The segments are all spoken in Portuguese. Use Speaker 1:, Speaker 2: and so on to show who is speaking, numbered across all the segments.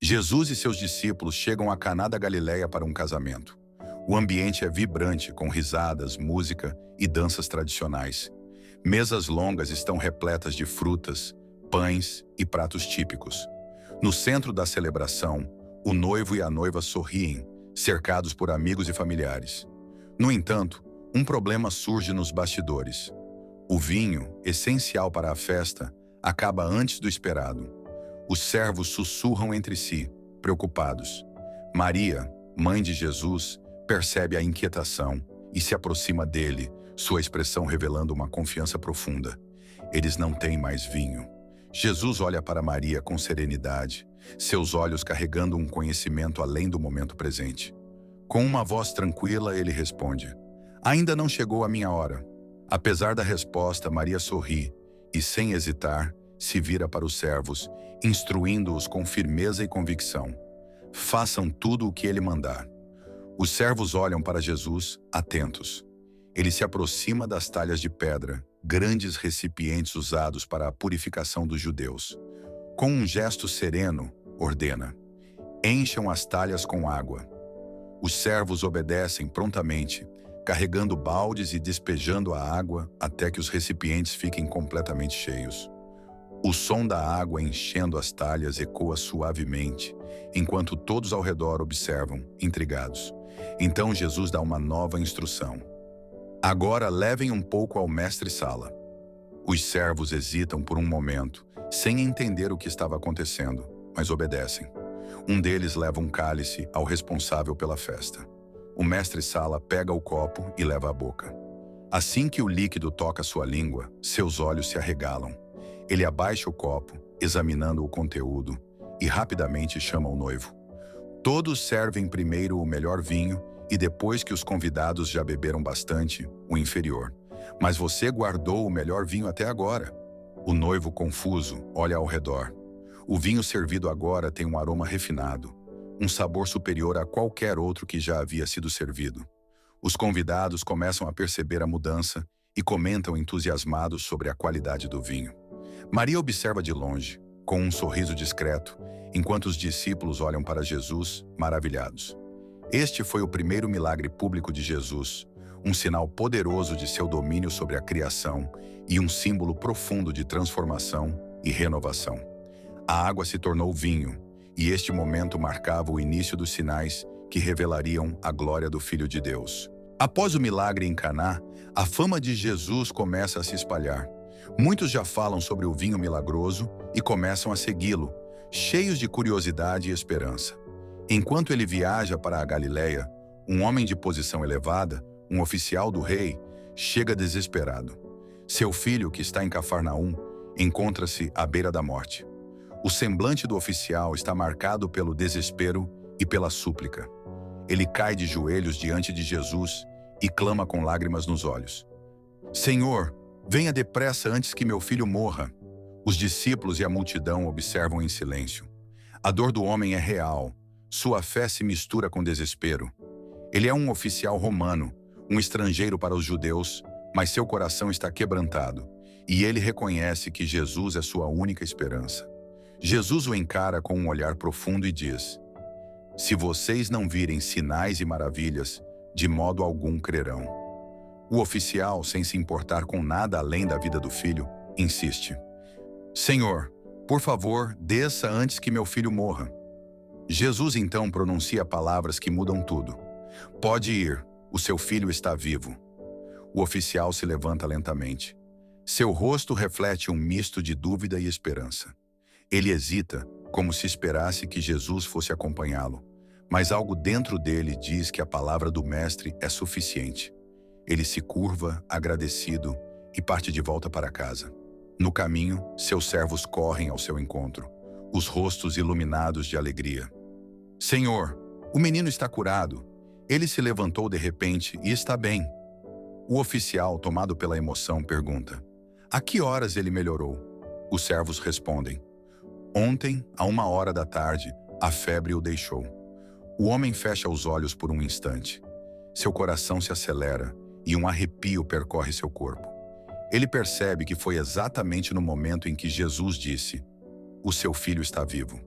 Speaker 1: Jesus e seus discípulos chegam a Caná da Galileia para um casamento. O ambiente é vibrante, com risadas, música e danças tradicionais. Mesas longas estão repletas de frutas, pães e pratos típicos. No centro da celebração, o noivo e a noiva sorriem, cercados por amigos e familiares. No entanto, um problema surge nos bastidores. O vinho, essencial para a festa, acaba antes do esperado. Os servos sussurram entre si, preocupados. Maria, mãe de Jesus, percebe a inquietação e se aproxima dele, sua expressão revelando uma confiança profunda. Eles não têm mais vinho. Jesus olha para Maria com serenidade, seus olhos carregando um conhecimento além do momento presente. Com uma voz tranquila, ele responde: "Ainda não chegou a minha hora." Apesar da resposta, Maria sorri e, sem hesitar, se vira para os servos, instruindo-os com firmeza e convicção. Façam tudo o que ele mandar. Os servos olham para Jesus, atentos. Ele se aproxima das talhas de pedra, grandes recipientes usados para a purificação dos judeus. Com um gesto sereno, ordena: "Encham as talhas com água." Os servos obedecem prontamente, carregando baldes e despejando a água até que os recipientes fiquem completamente cheios. O som da água enchendo as talhas ecoa suavemente, enquanto todos ao redor observam, intrigados. Então Jesus dá uma nova instrução: "Agora levem um pouco ao mestre-sala." Os servos hesitam por um momento, sem entender o que estava acontecendo, mas obedecem. Um deles leva um cálice ao responsável pela festa. O mestre-sala pega o copo e leva à boca. Assim que o líquido toca sua língua, seus olhos se arregalam. Ele abaixa o copo, examinando o conteúdo, e rapidamente chama o noivo. Todos servem primeiro o melhor vinho e depois que os convidados já beberam bastante, o inferior. Mas você guardou o melhor vinho até agora. O noivo, confuso, olha ao redor. O vinho servido agora tem um aroma refinado, um sabor superior a qualquer outro que já havia sido servido. Os convidados começam a perceber a mudança e comentam entusiasmados sobre a qualidade do vinho. Maria observa de longe, com um sorriso discreto, enquanto os discípulos olham para Jesus, maravilhados. Este foi o primeiro milagre público de Jesus, um sinal poderoso de seu domínio sobre a criação e um símbolo profundo de transformação e renovação. A água se tornou vinho, e este momento marcava o início dos sinais que revelariam a glória do Filho de Deus. Após o milagre em Caná, a fama de Jesus começa a se espalhar. Muitos já falam sobre o vinho milagroso e começam a segui-lo, cheios de curiosidade e esperança. Enquanto ele viaja para a Galileia, um homem de posição elevada, um oficial do rei, chega desesperado. Seu filho, que está em Cafarnaum, encontra-se à beira da morte. O semblante do oficial está marcado pelo desespero e pela súplica. Ele cai de joelhos diante de Jesus e clama com lágrimas nos olhos: "Senhor, venha depressa antes que meu filho morra." Os discípulos e a multidão observam em silêncio. A dor do homem é real. Sua fé se mistura com desespero. Ele é um oficial romano, um estrangeiro para os judeus, mas seu coração está quebrantado, e ele reconhece que Jesus é sua única esperança. Jesus o encara com um olhar profundo e diz: "Se vocês não virem sinais e maravilhas, de modo algum crerão." O oficial, sem se importar com nada além da vida do filho, insiste: "Senhor, por favor, desça antes que meu filho morra." Jesus então pronuncia palavras que mudam tudo: "Pode ir, o seu filho está vivo." O oficial se levanta lentamente. Seu rosto reflete um misto de dúvida e esperança. Ele hesita, como se esperasse que Jesus fosse acompanhá-lo, mas algo dentro dele diz que a palavra do Mestre é suficiente. Ele se curva, agradecido, e parte de volta para casa. No caminho, seus servos correm ao seu encontro, os rostos iluminados de alegria. "Senhor, o menino está curado. Ele se levantou de repente e está bem." O oficial, tomado pela emoção, pergunta: "A que horas ele melhorou?" Os servos respondem: "Ontem, a 1 hora da tarde, a febre o deixou." O homem fecha os olhos por um instante. Seu coração se acelera e um arrepio percorre seu corpo. Ele percebe que foi exatamente no momento em que Jesus disse: "O seu filho está vivo."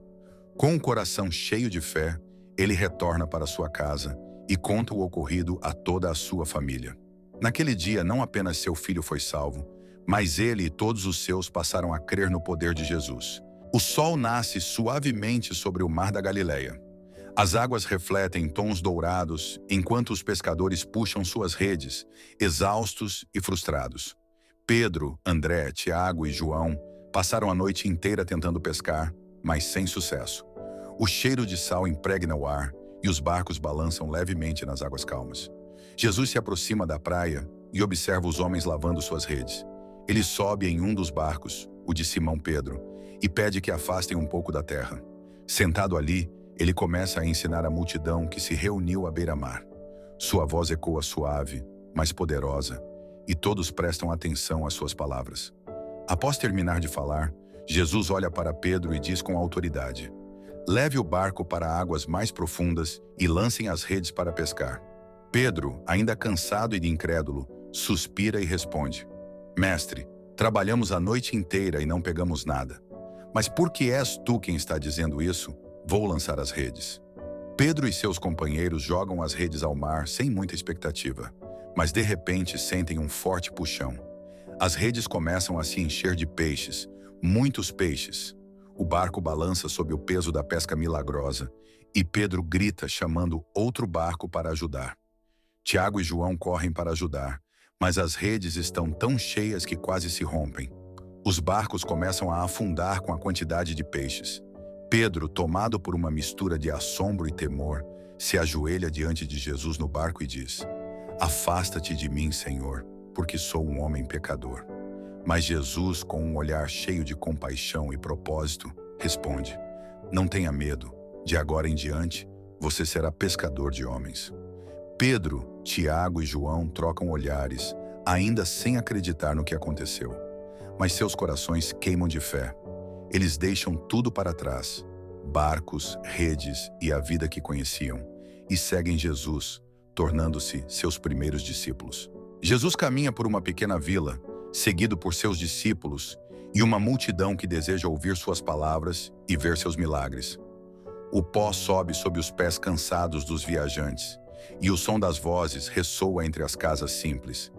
Speaker 1: Com o coração cheio de fé, ele retorna para sua casa e conta o ocorrido a toda a sua família. Naquele dia, não apenas seu filho foi salvo, mas ele e todos os seus passaram a crer no poder de Jesus. O sol nasce suavemente sobre o mar da Galileia. As águas refletem tons dourados enquanto os pescadores puxam suas redes, exaustos e frustrados. Pedro, André, Tiago e João passaram a noite inteira tentando pescar, mas sem sucesso. O cheiro de sal impregna o ar e os barcos balançam levemente nas águas calmas. Jesus se aproxima da praia e observa os homens lavando suas redes. Ele sobe em um dos barcos, o de Simão Pedro, e pede que afastem um pouco da terra. Sentado ali, ele começa a ensinar a multidão que se reuniu à beira-mar. Sua voz ecoa suave, mas poderosa, e todos prestam atenção às suas palavras. Após terminar de falar, Jesus olha para Pedro e diz com autoridade: "Leve o barco para águas mais profundas e lancem as redes para pescar." Pedro, ainda cansado e incrédulo, suspira e responde: "Mestre, trabalhamos a noite inteira e não pegamos nada. Mas por que és tu quem está dizendo isso? Vou lançar as redes." Pedro e seus companheiros jogam as redes ao mar sem muita expectativa, mas de repente sentem um forte puxão. As redes começam a se encher de peixes, muitos peixes. O barco balança sob o peso da pesca milagrosa e Pedro grita chamando outro barco para ajudar. Tiago e João correm para ajudar, mas as redes estão tão cheias que quase se rompem. Os barcos começam a afundar com a quantidade de peixes. Pedro, tomado por uma mistura de assombro e temor, se ajoelha diante de Jesus no barco e diz: "Afasta-te de mim, Senhor, porque sou um homem pecador." Mas Jesus, com um olhar cheio de compaixão e propósito, responde: "Não tenha medo, de agora em diante, você será pescador de homens." Pedro, Tiago e João trocam olhares, ainda sem acreditar no que aconteceu. Mas seus corações queimam de fé. Eles deixam tudo para trás, barcos, redes e a vida que conheciam, e seguem Jesus, tornando-se seus primeiros discípulos. Jesus caminha por uma pequena vila, seguido por seus discípulos e uma multidão que deseja ouvir suas palavras e ver seus milagres. O pó sobe sob os pés cansados dos viajantes, e o som das vozes ressoa entre as casas simples.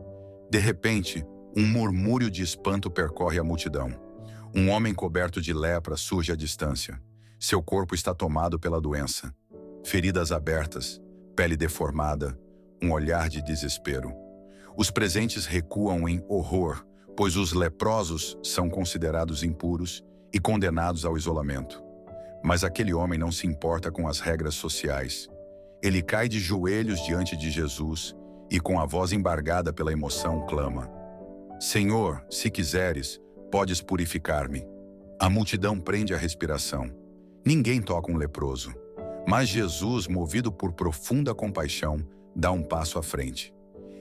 Speaker 1: De repente, um murmúrio de espanto percorre a multidão. Um homem coberto de lepra surge à distância. Seu corpo está tomado pela doença. Feridas abertas, pele deformada, um olhar de desespero. Os presentes recuam em horror, pois os leprosos são considerados impuros e condenados ao isolamento. Mas aquele homem não se importa com as regras sociais. Ele cai de joelhos diante de Jesus e, com a voz embargada pela emoção, clama: "Senhor, se quiseres, podes purificar-me." A multidão prende a respiração. Ninguém toca um leproso. Mas Jesus, movido por profunda compaixão, dá um passo à frente.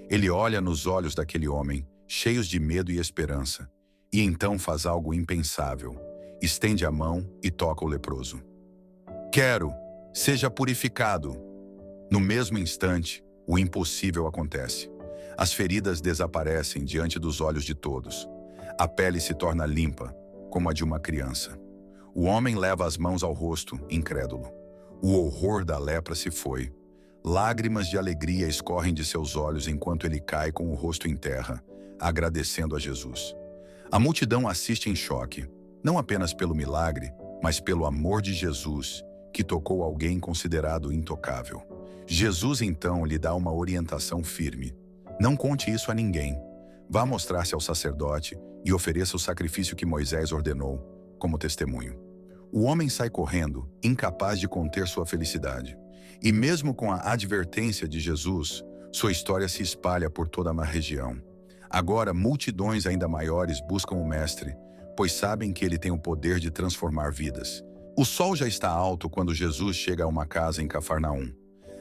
Speaker 1: Ele olha nos olhos daquele homem, cheios de medo e esperança, e então faz algo impensável. Estende a mão e toca o leproso. "Quero, seja purificado." No mesmo instante, o impossível acontece. As feridas desaparecem diante dos olhos de todos. A pele se torna limpa, como a de uma criança. O homem leva as mãos ao rosto, incrédulo. O horror da lepra se foi. Lágrimas de alegria escorrem de seus olhos enquanto ele cai com o rosto em terra, agradecendo a Jesus. A multidão assiste em choque, não apenas pelo milagre, mas pelo amor de Jesus, que tocou alguém considerado intocável. Jesus então lhe dá uma orientação firme: "Não conte isso a ninguém. Vá mostrar-se ao sacerdote e ofereça o sacrifício que Moisés ordenou, como testemunho." O homem sai correndo, incapaz de conter sua felicidade. E mesmo com a advertência de Jesus, sua história se espalha por toda a região. Agora, multidões ainda maiores buscam o Mestre, pois sabem que ele tem o poder de transformar vidas. O sol já está alto quando Jesus chega a uma casa em Cafarnaum.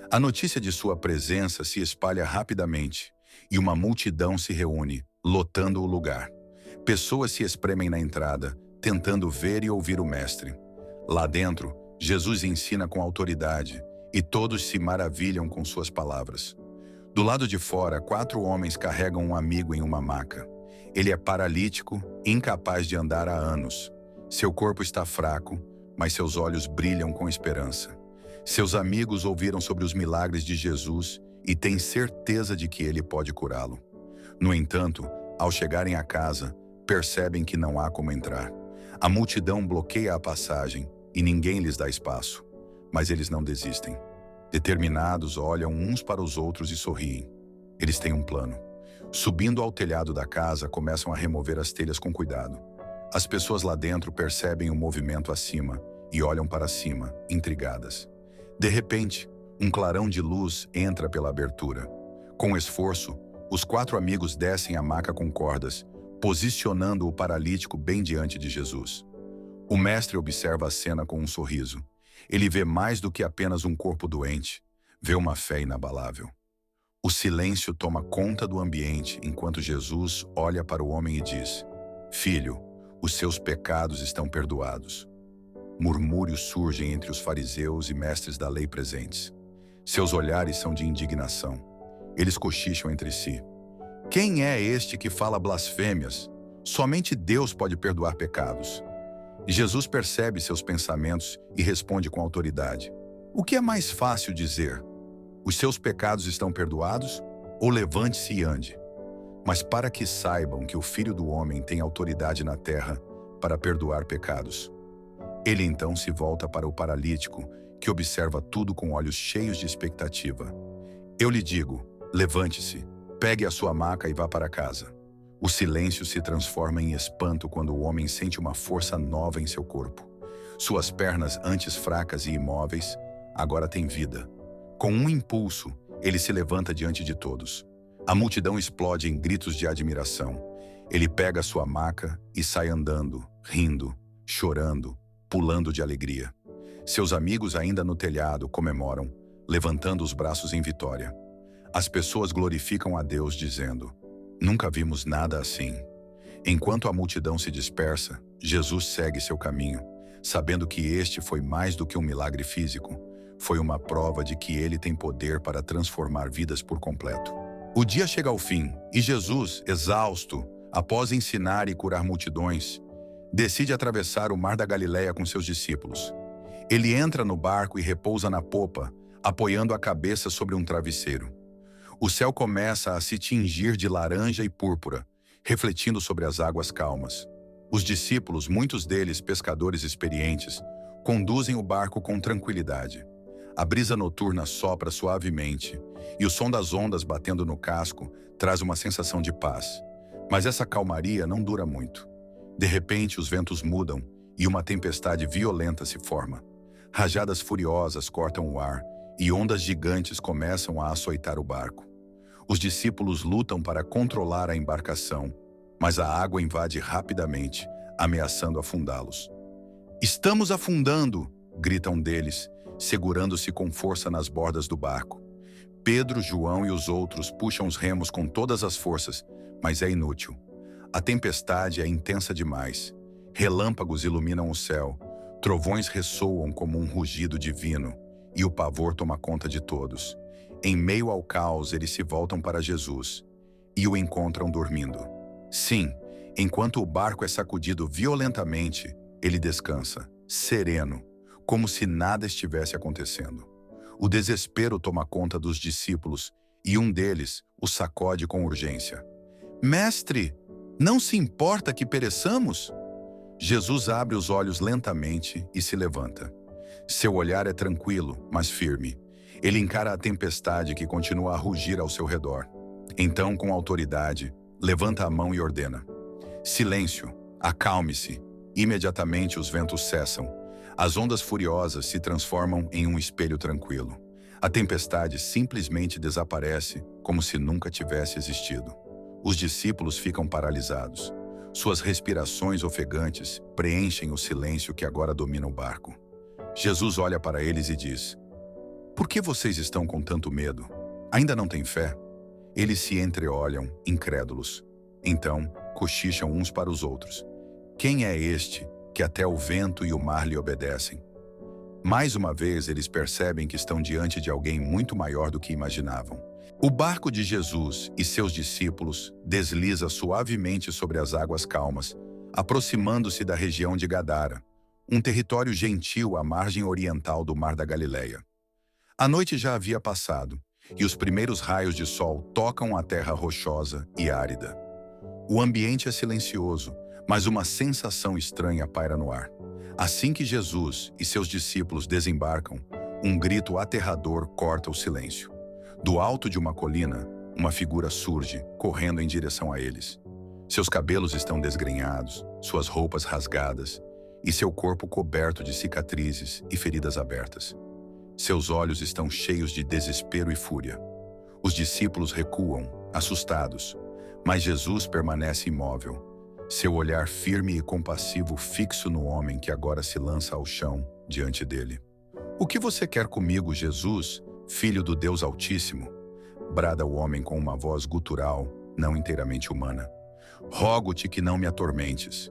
Speaker 1: A notícia de sua presença se espalha rapidamente, e uma multidão se reúne, lotando o lugar. Pessoas se espremem na entrada, tentando ver e ouvir o Mestre. Lá dentro, Jesus ensina com autoridade, e todos se maravilham com suas palavras. Do lado de fora, 4 homens carregam um amigo em uma maca. Ele é paralítico, incapaz de andar há anos. Seu corpo está fraco, mas seus olhos brilham com esperança. Seus amigos ouviram sobre os milagres de Jesus e têm certeza de que ele pode curá-lo. No entanto, ao chegarem à casa, percebem que não há como entrar. A multidão bloqueia a passagem e ninguém lhes dá espaço. Mas eles não desistem. Determinados, olham uns para os outros e sorriem. Eles têm um plano. Subindo ao telhado da casa, começam a remover as telhas com cuidado. As pessoas lá dentro percebem o movimento acima e olham para cima, intrigadas. De repente, um clarão de luz entra pela abertura. Com esforço, os 4 amigos descem a maca com cordas, posicionando o paralítico bem diante de Jesus. O mestre observa a cena com um sorriso. Ele vê mais do que apenas um corpo doente, vê uma fé inabalável. O silêncio toma conta do ambiente enquanto Jesus olha para o homem e diz: "Filho, os seus pecados estão perdoados." Murmúrios surgem entre os fariseus e mestres da lei presentes. Seus olhares são de indignação. Eles cochicham entre si: "Quem é este que fala blasfêmias? Somente Deus pode perdoar pecados." Jesus percebe seus pensamentos e responde com autoridade: "O que é mais fácil dizer? Os seus pecados estão perdoados? Ou levante-se e ande?" Mas para que saibam que o Filho do Homem tem autoridade na terra para perdoar pecados. Ele então se volta para o paralítico, que observa tudo com olhos cheios de expectativa. "Eu lhe digo, levante-se, pegue a sua maca e vá para casa." O silêncio se transforma em espanto quando o homem sente uma força nova em seu corpo. Suas pernas, antes fracas e imóveis, agora têm vida. Com um impulso, ele se levanta diante de todos. A multidão explode em gritos de admiração. Ele pega sua maca e sai andando, rindo, chorando, pulando de alegria. Seus amigos ainda no telhado comemoram, levantando os braços em vitória. As pessoas glorificam a Deus dizendo: "Nunca vimos nada assim." Enquanto a multidão se dispersa, Jesus segue seu caminho, sabendo que este foi mais do que um milagre físico. Foi uma prova de que ele tem poder para transformar vidas por completo. O dia chega ao fim e Jesus, exausto, após ensinar e curar multidões, decide atravessar o mar da Galileia com seus discípulos. Ele entra no barco e repousa na popa, apoiando a cabeça sobre um travesseiro. O céu começa a se tingir de laranja e púrpura, refletindo sobre as águas calmas. Os discípulos, muitos deles pescadores experientes, conduzem o barco com tranquilidade. A brisa noturna sopra suavemente, e o som das ondas batendo no casco traz uma sensação de paz. Mas essa calmaria não dura muito. De repente, os ventos mudam e uma tempestade violenta se forma. Rajadas furiosas cortam o ar e ondas gigantes começam a açoitar o barco. Os discípulos lutam para controlar a embarcação, mas a água invade rapidamente, ameaçando afundá-los. "Estamos afundando!" grita um deles, segurando-se com força nas bordas do barco. Pedro, João e os outros puxam os remos com todas as forças, mas é inútil. A tempestade é intensa demais. Relâmpagos iluminam o céu, trovões ressoam como um rugido divino, e o pavor toma conta de todos. Em meio ao caos, eles se voltam para Jesus e o encontram dormindo. Sim, enquanto o barco é sacudido violentamente, ele descansa, sereno, como se nada estivesse acontecendo. O desespero toma conta dos discípulos e um deles o sacode com urgência. "Mestre, não se importa que pereçamos?" Jesus abre os olhos lentamente e se levanta. Seu olhar é tranquilo, mas firme. Ele encara a tempestade que continua a rugir ao seu redor. Então, com autoridade, levanta a mão e ordena: "Silêncio, acalme-se." Imediatamente os ventos cessam. As ondas furiosas se transformam em um espelho tranquilo. A tempestade simplesmente desaparece, como se nunca tivesse existido. Os discípulos ficam paralisados. Suas respirações ofegantes preenchem o silêncio que agora domina o barco. Jesus olha para eles e diz: "Por que vocês estão com tanto medo? Ainda não têm fé?" Eles se entreolham, incrédulos. Então, cochicham uns para os outros: "Quem é este que até o vento e o mar lhe obedecem?" Mais uma vez, eles percebem que estão diante de alguém muito maior do que imaginavam. O barco de Jesus e seus discípulos desliza suavemente sobre as águas calmas, aproximando-se da região de Gadara, um território gentil à margem oriental do Mar da Galileia. A noite já havia passado, e os primeiros raios de sol tocam a terra rochosa e árida. O ambiente é silencioso, mas uma sensação estranha paira no ar. Assim que Jesus e seus discípulos desembarcam, um grito aterrador corta o silêncio. Do alto de uma colina, uma figura surge, correndo em direção a eles. Seus cabelos estão desgrenhados, suas roupas rasgadas, e seu corpo coberto de cicatrizes e feridas abertas. Seus olhos estão cheios de desespero e fúria. Os discípulos recuam, assustados, mas Jesus permanece imóvel, seu olhar firme e compassivo fixo no homem que agora se lança ao chão diante dele. "O que você quer comigo, Jesus, filho do Deus Altíssimo?" brada o homem com uma voz gutural, não inteiramente humana. "Rogo-te que não me atormentes."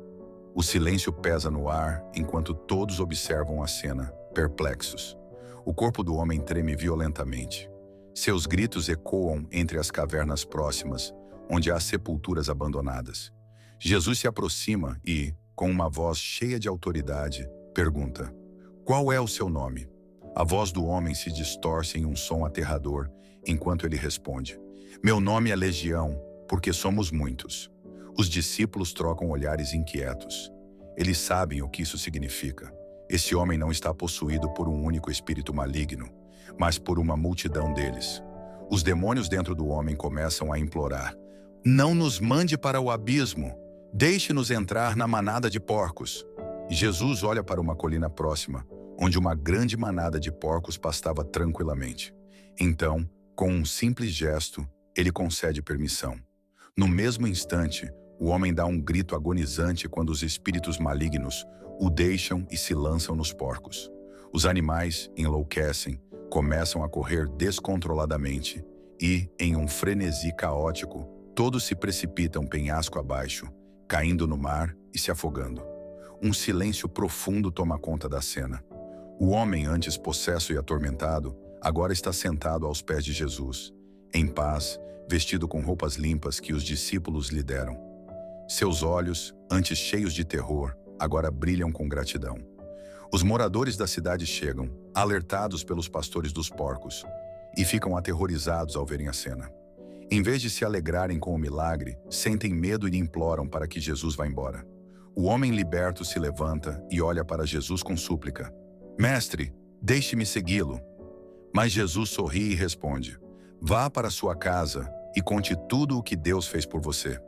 Speaker 1: O silêncio pesa no ar enquanto todos observam a cena, perplexos. O corpo do homem treme violentamente. Seus gritos ecoam entre as cavernas próximas, onde há sepulturas abandonadas. Jesus se aproxima e, com uma voz cheia de autoridade, pergunta: "Qual é o seu nome?" A voz do homem se distorce em um som aterrador, enquanto ele responde: "Meu nome é Legião, porque somos muitos." Os discípulos trocam olhares inquietos. Eles sabem o que isso significa. Esse homem não está possuído por um único espírito maligno, mas por uma multidão deles. Os demônios dentro do homem começam a implorar: "Não nos mande para o abismo, deixe-nos entrar na manada de porcos." Jesus olha para uma colina próxima, onde uma grande manada de porcos pastava tranquilamente. Então, com um simples gesto, ele concede permissão. No mesmo instante, o homem dá um grito agonizante quando os espíritos malignos o deixam e se lançam nos porcos. Os animais enlouquecem, começam a correr descontroladamente e, em um frenesi caótico, todos se precipitam penhasco abaixo, caindo no mar e se afogando. Um silêncio profundo toma conta da cena. O homem, antes possesso e atormentado, agora está sentado aos pés de Jesus, em paz, vestido com roupas limpas que os discípulos lhe deram. Seus olhos, antes cheios de terror, agora brilham com gratidão. Os moradores da cidade chegam, alertados pelos pastores dos porcos, e ficam aterrorizados ao verem a cena. Em vez de se alegrarem com o milagre, sentem medo e imploram para que Jesus vá embora. O homem liberto se levanta e olha para Jesus com súplica: "Mestre, deixe-me segui-lo." Mas Jesus sorri e responde: "Vá para sua casa e conte tudo o que Deus fez por você."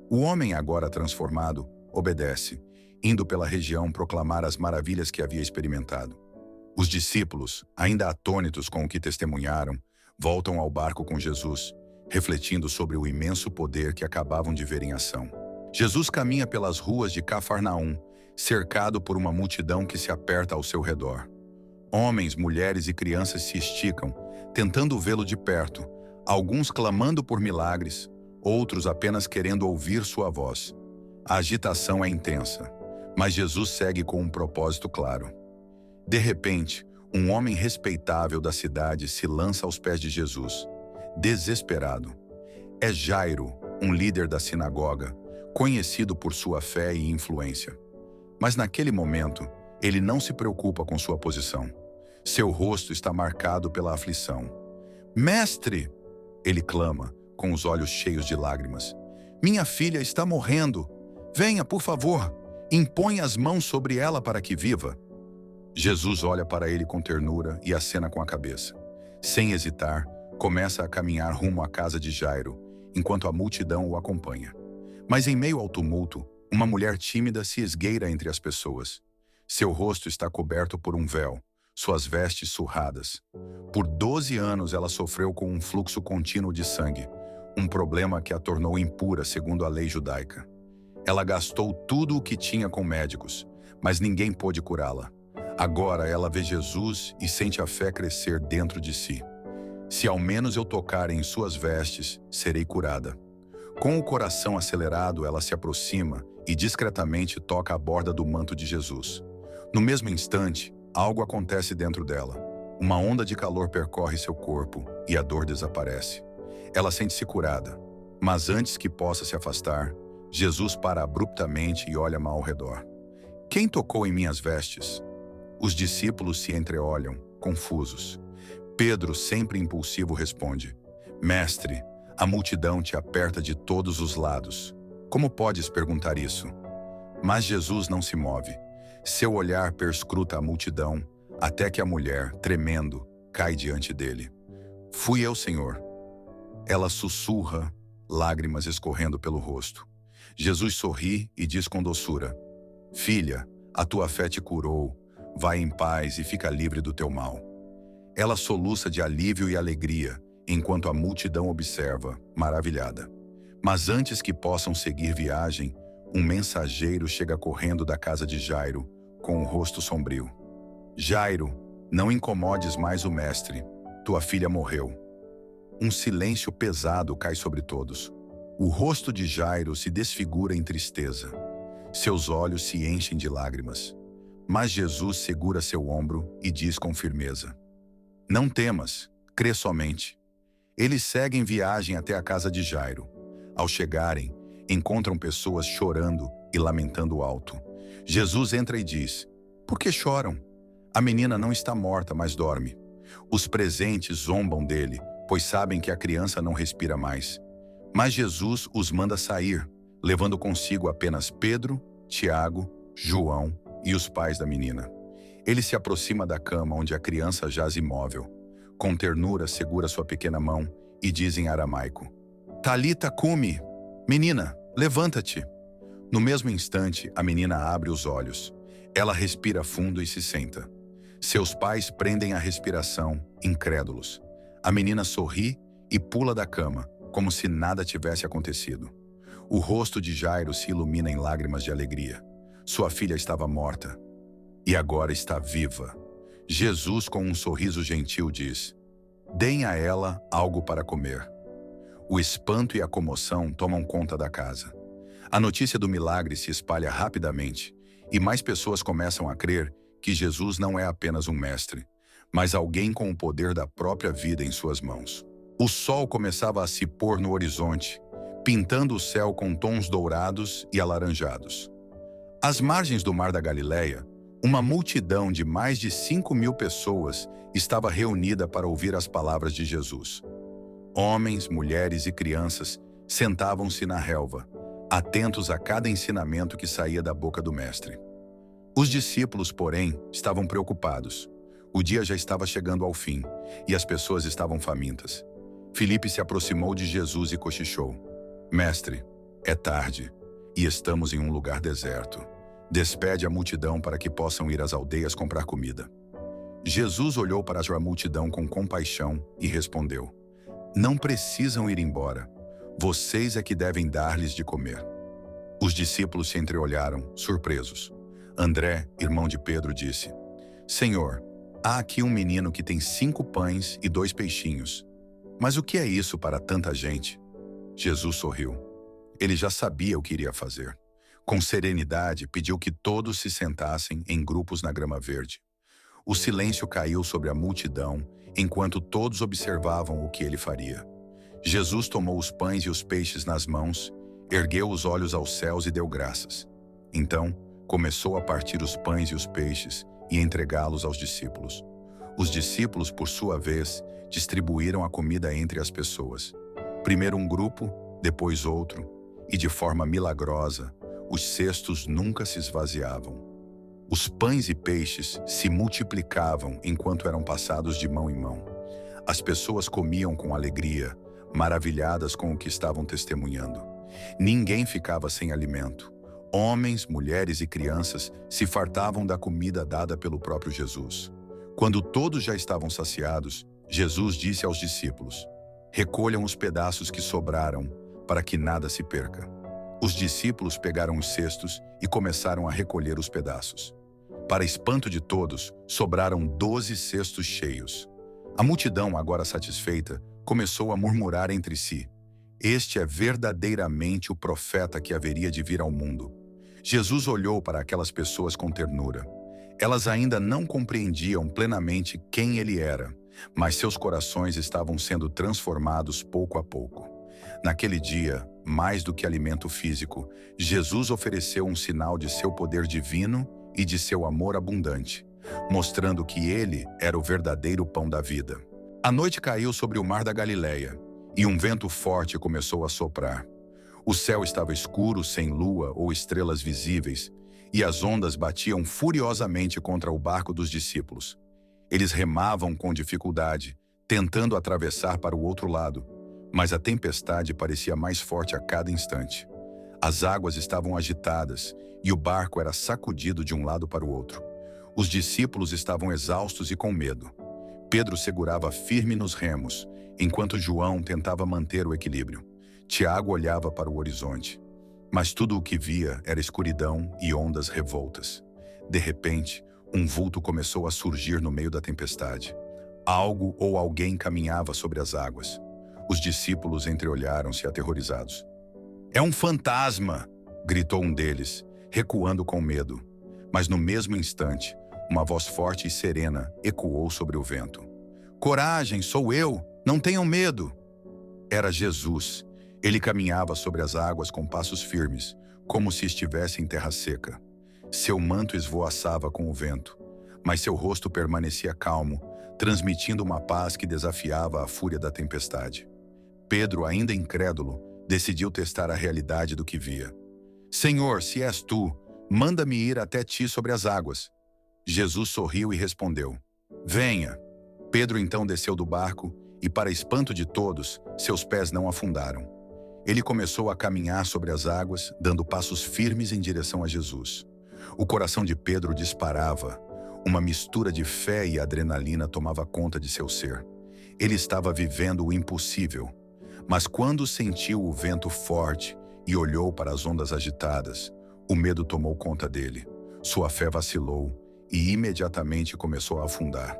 Speaker 1: O homem, agora transformado, obedece, indo pela região proclamar as maravilhas que havia experimentado. Os discípulos, ainda atônitos com o que testemunharam, voltam ao barco com Jesus, refletindo sobre o imenso poder que acabavam de ver em ação. Jesus caminha pelas ruas de Cafarnaum, cercado por uma multidão que se aperta ao seu redor. Homens, mulheres e crianças se esticam, tentando vê-lo de perto, alguns clamando por milagres, outros apenas querendo ouvir sua voz. A agitação é intensa, mas Jesus segue com um propósito claro. De repente, um homem respeitável da cidade se lança aos pés de Jesus, desesperado. É Jairo, um líder da sinagoga, conhecido por sua fé e influência. Mas naquele momento, ele não se preocupa com sua posição. Seu rosto está marcado pela aflição. "Mestre!" ele clama, com os olhos cheios de lágrimas. "Minha filha está morrendo. Venha, por favor, imponha as mãos sobre ela para que viva." Jesus olha para ele com ternura e acena com a cabeça. Sem hesitar, começa a caminhar rumo à casa de Jairo, enquanto a multidão o acompanha. Mas em meio ao tumulto, uma mulher tímida se esgueira entre as pessoas. Seu rosto está coberto por um véu, suas vestes surradas. Por 12 anos ela sofreu com um fluxo contínuo de sangue, um problema que a tornou impura segundo a lei judaica. Ela gastou tudo o que tinha com médicos, mas ninguém pôde curá-la. Agora ela vê Jesus e sente a fé crescer dentro de si. "Se ao menos eu tocar em suas vestes, serei curada." Com o coração acelerado, ela se aproxima e discretamente toca a borda do manto de Jesus. No mesmo instante, algo acontece dentro dela. Uma onda de calor percorre seu corpo e a dor desaparece. Ela sente-se curada, mas antes que possa se afastar, Jesus para abruptamente e olha ao redor. Quem tocou em minhas vestes? Os discípulos se entreolham, confusos. Pedro, sempre impulsivo, responde: Mestre, a multidão te aperta de todos os lados. Como podes perguntar isso? Mas Jesus não se move. Seu olhar perscruta a multidão, até que a mulher, tremendo, cai diante dele. Fui eu, Senhor. Ela sussurra, lágrimas escorrendo pelo rosto. Jesus sorri e diz com doçura: Filha, a tua fé te curou. Vai em paz e fica livre do teu mal. Ela soluça de alívio e alegria, enquanto a multidão observa, maravilhada. Mas antes que possam seguir viagem, um mensageiro chega correndo da casa de Jairo, com o rosto sombrio. Jairo, não incomodes mais o mestre. Tua filha morreu. Um silêncio pesado cai sobre todos. O rosto de Jairo se desfigura em tristeza. Seus olhos se enchem de lágrimas. Mas Jesus segura seu ombro e diz com firmeza: Não temas, crê somente. Eles seguem viagem até a casa de Jairo. Ao chegarem, encontram pessoas chorando e lamentando alto. Jesus entra e diz: Por que choram? A menina não está morta, mas dorme. Os presentes zombam dele, pois sabem que a criança não respira mais. Mas Jesus os manda sair, levando consigo apenas Pedro, Tiago, João e os pais da menina. Ele se aproxima da cama onde a criança jaz imóvel. Com ternura segura sua pequena mão e diz em aramaico: Talita cumi, menina, levanta-te. No mesmo instante, a menina abre os olhos. Ela respira fundo e se senta. Seus pais prendem a respiração, incrédulos. A menina sorri e pula da cama, como se nada tivesse acontecido. O rosto de Jairo se ilumina em lágrimas de alegria. Sua filha estava morta e agora está viva. Jesus, com um sorriso gentil, diz: Deem a ela algo para comer. O espanto e a comoção tomam conta da casa. A notícia do milagre se espalha rapidamente e mais pessoas começam a crer que Jesus não é apenas um mestre, mas alguém com o poder da própria vida em suas mãos. O sol começava a se pôr no horizonte, pintando o céu com tons dourados e alaranjados. Às margens do Mar da Galileia, uma multidão de mais de 5.000 pessoas estava reunida para ouvir as palavras de Jesus. Homens, mulheres e crianças sentavam-se na relva, atentos a cada ensinamento que saía da boca do mestre. Os discípulos, porém, estavam preocupados. O dia já estava chegando ao fim, e as pessoas estavam famintas. Filipe se aproximou de Jesus e cochichou: Mestre, é tarde, e estamos em um lugar deserto. Despede a multidão para que possam ir às aldeias comprar comida. Jesus olhou para a multidão com compaixão e respondeu: Não precisam ir embora. Vocês é que devem dar-lhes de comer. Os discípulos se entreolharam, surpresos. André, irmão de Pedro, disse: Senhor, há aqui um menino que tem 5 pães e 2 peixinhos. Mas o que é isso para tanta gente? Jesus sorriu. Ele já sabia o que iria fazer. Com serenidade, pediu que todos se sentassem em grupos na grama verde. O silêncio caiu sobre a multidão, enquanto todos observavam o que ele faria. Jesus tomou os pães e os peixes nas mãos, ergueu os olhos aos céus e deu graças. Então, começou a partir os pães e os peixes e entregá-los aos discípulos. Os discípulos, por sua vez, distribuíram a comida entre as pessoas. Primeiro um grupo, depois outro, e de forma milagrosa, os cestos nunca se esvaziavam. Os pães e peixes se multiplicavam enquanto eram passados de mão em mão. As pessoas comiam com alegria, maravilhadas com o que estavam testemunhando. Ninguém ficava sem alimento. Homens, mulheres e crianças se fartavam da comida dada pelo próprio Jesus. Quando todos já estavam saciados, Jesus disse aos discípulos: Recolham os pedaços que sobraram, para que nada se perca. Os discípulos pegaram os cestos e começaram a recolher os pedaços. Para espanto de todos, sobraram 12 cestos cheios. A multidão, agora satisfeita, começou a murmurar entre si: Este é verdadeiramente o profeta que haveria de vir ao mundo. Jesus olhou para aquelas pessoas com ternura. Elas ainda não compreendiam plenamente quem ele era, mas seus corações estavam sendo transformados pouco a pouco. Naquele dia, mais do que alimento físico, Jesus ofereceu um sinal de seu poder divino e de seu amor abundante, mostrando que ele era o verdadeiro pão da vida. A noite caiu sobre o mar da Galileia, e um vento forte começou a soprar. O céu estava escuro, sem lua ou estrelas visíveis, e as ondas batiam furiosamente contra o barco dos discípulos. Eles remavam com dificuldade, tentando atravessar para o outro lado, mas a tempestade parecia mais forte a cada instante. As águas estavam agitadas e o barco era sacudido de um lado para o outro. Os discípulos estavam exaustos e com medo. Pedro segurava firme nos remos, enquanto João tentava manter o equilíbrio. Tiago olhava para o horizonte, mas tudo o que via era escuridão e ondas revoltas. De repente, um vulto começou a surgir no meio da tempestade. Algo ou alguém caminhava sobre as águas. Os discípulos entreolharam-se aterrorizados. "É um fantasma!" gritou um deles, recuando com medo. Mas no mesmo instante, uma voz forte e serena ecoou sobre o vento. "Coragem, sou eu! Não tenham medo!" Era Jesus. Ele caminhava sobre as águas com passos firmes, como se estivesse em terra seca. Seu manto esvoaçava com o vento, mas seu rosto permanecia calmo, transmitindo uma paz que desafiava a fúria da tempestade. Pedro, ainda incrédulo, decidiu testar a realidade do que via. "Senhor, se és tu, manda-me ir até ti sobre as águas." Jesus sorriu e respondeu: "Venha." Pedro então desceu do barco e, para espanto de todos, seus pés não afundaram. Ele começou a caminhar sobre as águas, dando passos firmes em direção a Jesus. O coração de Pedro disparava. Uma mistura de fé e adrenalina tomava conta de seu ser. Ele estava vivendo o impossível. Mas quando sentiu o vento forte e olhou para as ondas agitadas, o medo tomou conta dele. Sua fé vacilou e imediatamente começou a afundar.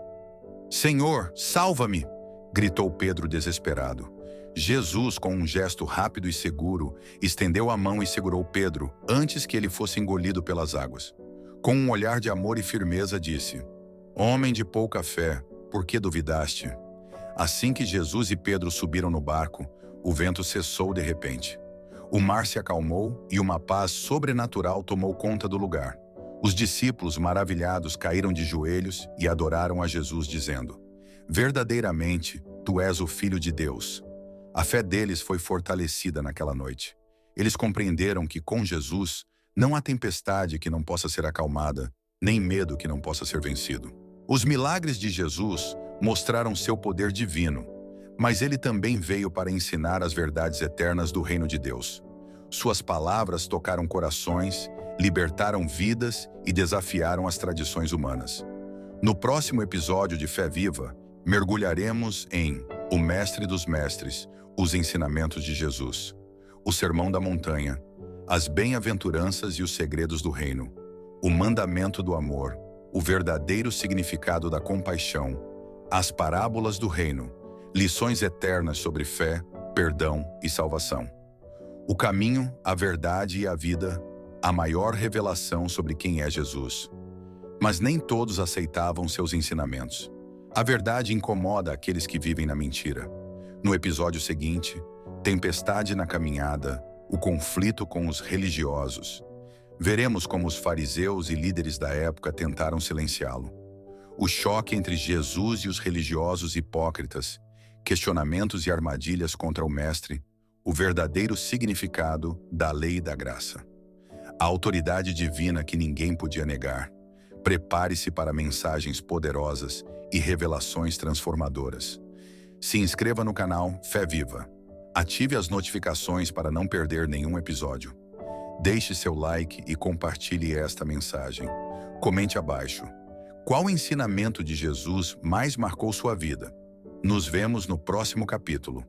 Speaker 1: "Senhor, salva-me!" gritou Pedro desesperado. Jesus, com um gesto rápido e seguro, estendeu a mão e segurou Pedro antes que ele fosse engolido pelas águas. Com um olhar de amor e firmeza, disse: "Homem de pouca fé, por que duvidaste?" Assim que Jesus e Pedro subiram no barco, o vento cessou de repente. O mar se acalmou e uma paz sobrenatural tomou conta do lugar. Os discípulos, maravilhados, caíram de joelhos e adoraram a Jesus, dizendo: "Verdadeiramente, tu és o Filho de Deus." A fé deles foi fortalecida naquela noite. Eles compreenderam que com Jesus não há tempestade que não possa ser acalmada, nem medo que não possa ser vencido. Os milagres de Jesus mostraram seu poder divino, mas ele também veio para ensinar as verdades eternas do reino de Deus. Suas palavras tocaram corações, libertaram vidas e desafiaram as tradições humanas. No próximo episódio de Fé Viva, mergulharemos em O Mestre dos Mestres, os ensinamentos de Jesus, o Sermão da Montanha, as bem-aventuranças e os segredos do reino, o mandamento do amor, o verdadeiro significado da compaixão, as parábolas do reino, lições eternas sobre fé, perdão e salvação. O caminho, a verdade e a vida, a maior revelação sobre quem é Jesus. Mas nem todos aceitavam seus ensinamentos. A verdade incomoda aqueles que vivem na mentira. No episódio seguinte, tempestade na caminhada, o conflito com os religiosos. Veremos como os fariseus e líderes da época tentaram silenciá-lo. O choque entre Jesus e os religiosos hipócritas, questionamentos e armadilhas contra o Mestre, o verdadeiro significado da lei e da graça. A autoridade divina que ninguém podia negar. Prepare-se para mensagens poderosas e revelações transformadoras. Se inscreva no canal Fé Viva. Ative as notificações para não perder nenhum episódio. Deixe seu like e compartilhe esta mensagem. Comente abaixo. Qual ensinamento de Jesus mais marcou sua vida? Nos vemos no próximo capítulo.